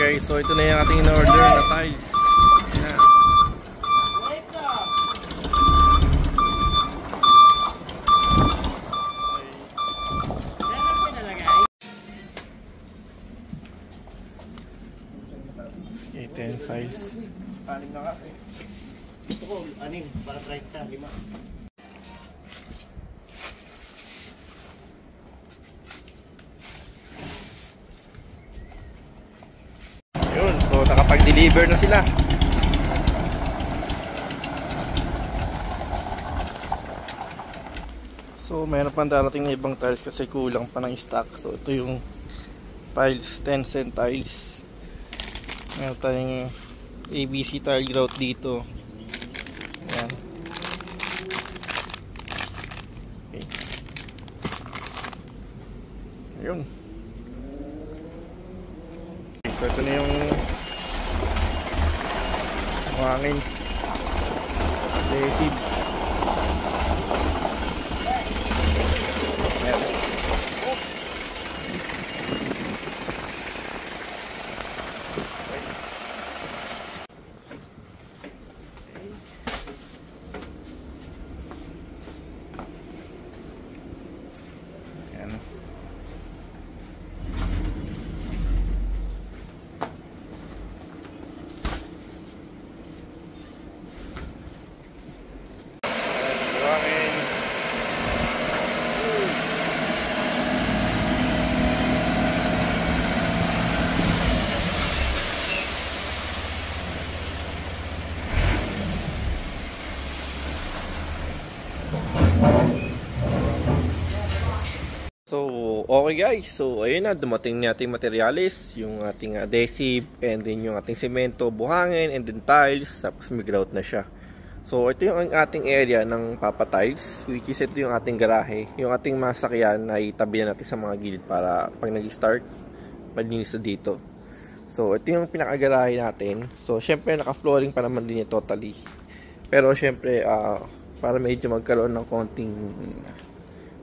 guys, so ito na yung ating in-order na tiles. Ayan. Okay, 10 tiles. 6 na nga. Ito ko, 6 para 30, 5. Yun, so nakapag-deliver na sila. So meron pang darating na ibang tiles kasi kulang pa ng stock. So ito yung tiles, 10 cent tiles. Meron tayong ABC tile grout dito. Ayan. Okay. Ayun. So ito na yung hangin adhesive. Ayan. So, okay guys. So, ayun na. Dumating na ating materials. Yung ating adhesive. And then yung ating semento, buhangin. And then tiles. Tapos may grout na siya. So, ito yung ating area ng Papa Tiles. Which is ito yung ating garahe. Yung ating masakyan ay tabi na natin sa mga gilid para pag nag-start, malinis na dito. So, ito yung pinakagarahe natin. So, syempre naka-flooring pa naman din yung totally. Pero syempre, para medyo magkaroon ng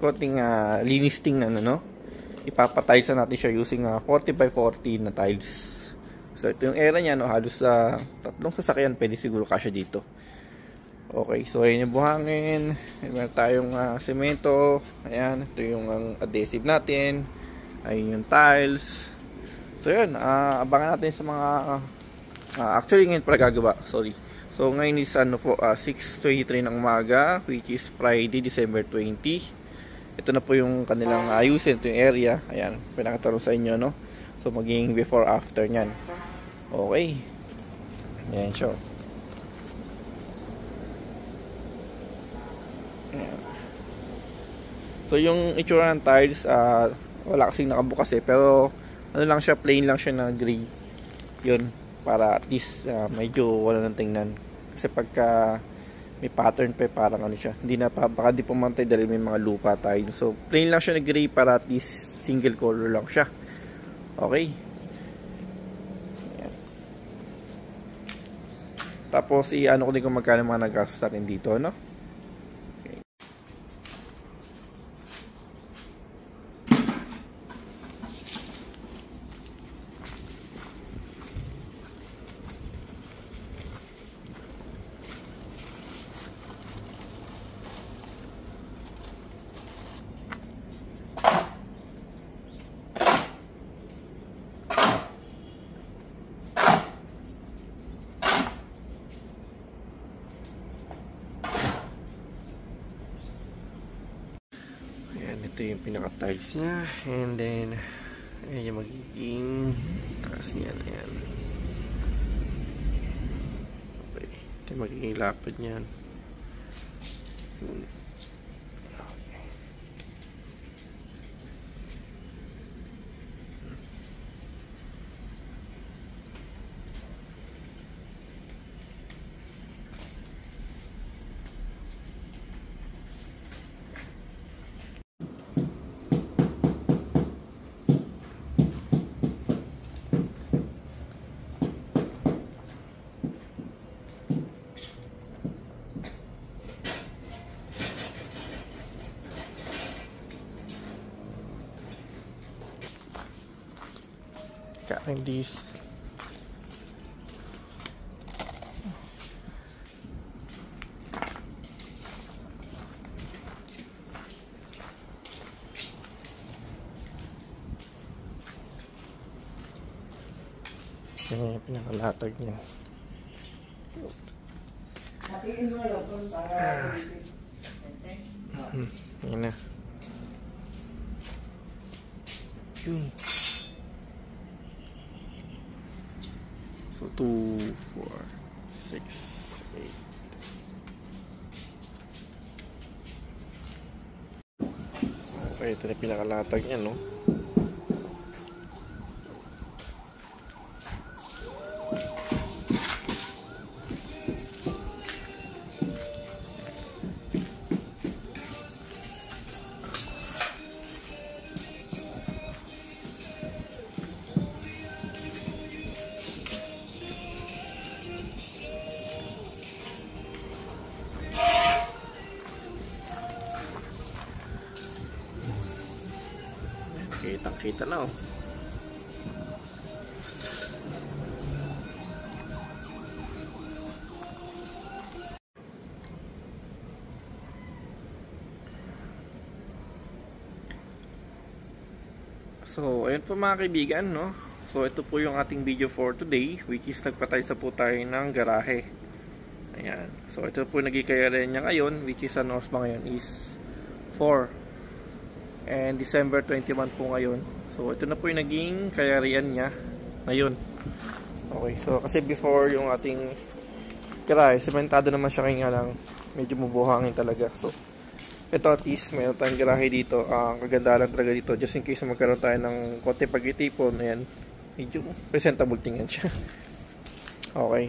konting linis tingnan, ano, ipapatiles na natin siya using 40 by 40 na tiles. So ito yung area niya, no, halos tatlong sasakyan pwede siguro kasya dito. Okay, so ayun yung buhangin, meron tayong semento, ayan, ito yung adhesive natin, ayun yung tiles. So yun, abangan natin sa mga actually ngayon pala gagawa, sorry. So ngayon is 6:23 ng umaga, which is Friday, December 20. Ito na po yung kanilang ayusin, ito yung area. Ayan, pinakaturo sa inyo, no? So magiging before after nyan. Okay. Ayan siya. Ayan. So yung itsura ng tiles, wala kasing nakabukas pero ano lang siya, plain lang siya na gray. Yun, para at least medyo wala nang tingnan. Kasi pagka may pattern pa, parang ano siya, hindi na pa, baka di pumantay dahil may mga lupa tayo. So plain lang siya na gray para at least single color lang siya. Okay. Ayan. Tapos i-ano ko din kung magkano mga nagastos natin dito, no? Ito yung pinaka-tiles niya, and then ayan yung magiging taas niyan. Ayan. Okay, ito yung magiging lapad niyan. Cutting these Yan yung pinakalatag niya. Yan na. Yun. So 2, 4, 6, 8. Okay, ito na pinakalatag niya, no? Kitang-kita na, oh. So, ayun po mga kaibigan, no? So, ito po yung ating video for today, which is nagpataysa po tayo ng garahe. Ayan. So, ito po nagkikayari niya ngayon, which is ano ba ngayon is 4. And December 21 po ngayon. So, ito na po yung naging kayarian niya ngayon. Okay, so kasi before yung ating garahe, sementado naman siya, kaya lang medyo mabuhangin talaga. So, ito at least mayroon tayong garahe dito. Ang kagandahan talaga dito, just in case magkaroon tayo ng konti pag-itipon, ayan, medyo presentable tingnan siya. Okay.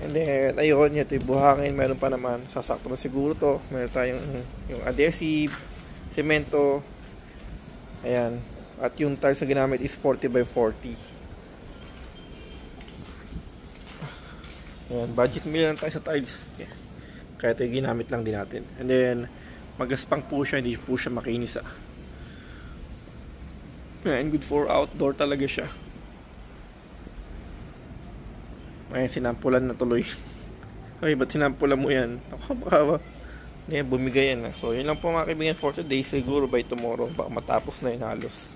And then, ayun, ito yung buhangin. Meron pa naman, sasakto na siguro to. Meron tayong yung adhesive, semento, ayan. At yung tiles na ginamit is 40 by 40. Ayan, budget meal lang tayo sa tiles. Yeah. Kaya ito yung ginamit lang din natin. And then, magaspang po siya, hindi po siya makinis, ah. And good for outdoor talaga siya. Ayan, sinampulan na tuloy. Ay, ba't sinampulan mo yan? Ako, baka ba? Hindi, bumigay yan, ah. So, yun lang po mga kaibigan for today. Siguro by tomorrow, baka matapos na yun halos.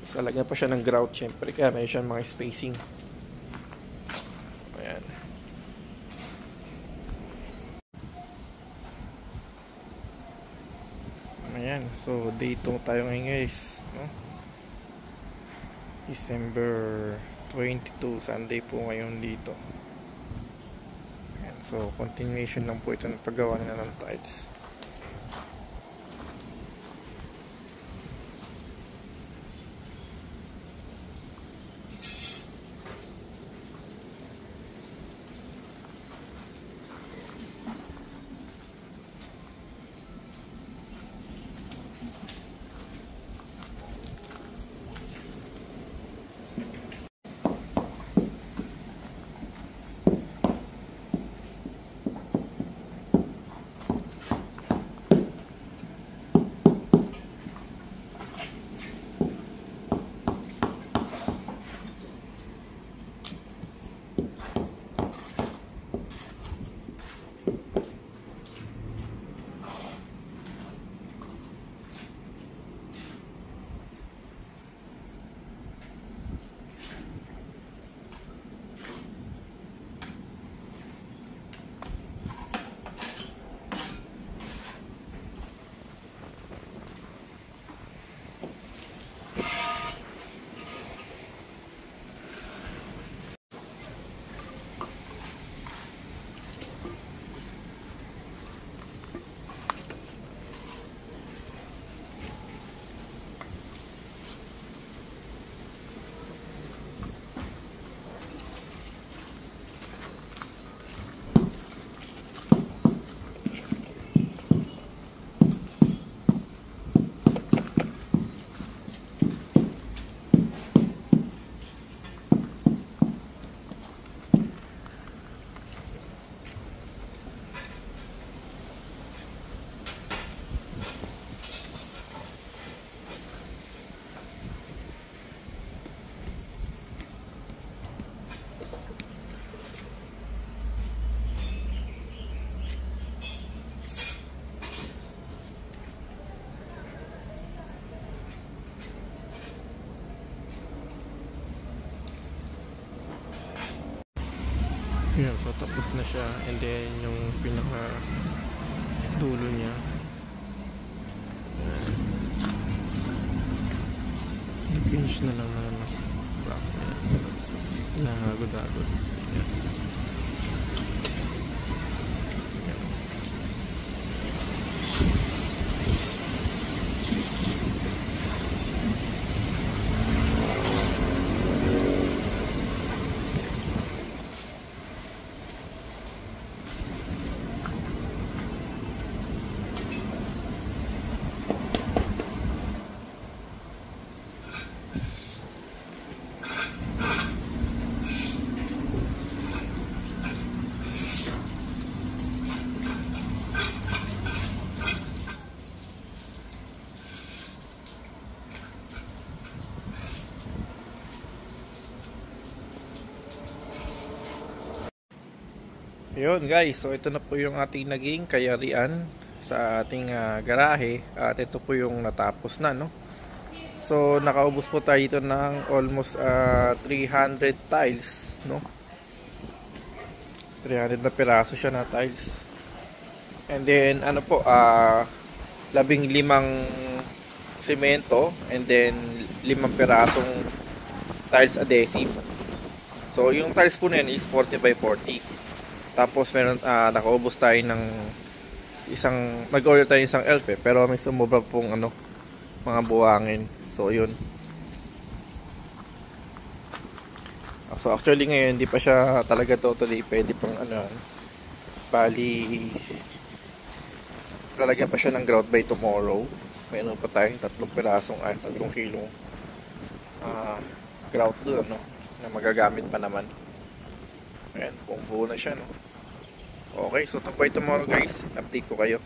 So, lagyan pa siya ng grout, syempre. Kaya may siya mga spacing. Ayan. Ayan, so day 2 tayo ngayon guys, no? December 22, Sunday po ngayon dito. Ayan, so continuation lang po ito ng paggawa nila ng tiles. Ayan, so tapos na siya, and then yung pinaka dulo niya, i-finish na lang na ano, black na yan, nangagod-agod. Ayan. Yun guys, so ito na po yung ating naging kayarian sa ating garahe, at ito po yung natapos na, no. So nakaubos po tayo dito ng almost 300 tiles, no. 300 na piraso siya na tiles. And then ano po, 15 semento, and then 5 pirasong tiles adhesive. So yung tiles po na yun is 40 by 40. Tapos meron, nakaubos tayo ng isang, nag-order tayo isang elf pero may sumubra pong ano, mga buwangin. So yun. So actually ngayon hindi pa siya talaga totally pwede pang ano, bali lalagyan pa siya ng grout by tomorrow. Meron pa tayong 3 pirasong 3 kilong grout doon, no, na magagamit pa naman. Ayan, buong buo na siya, no. Okay, so by tomorrow guys, update ko kayo.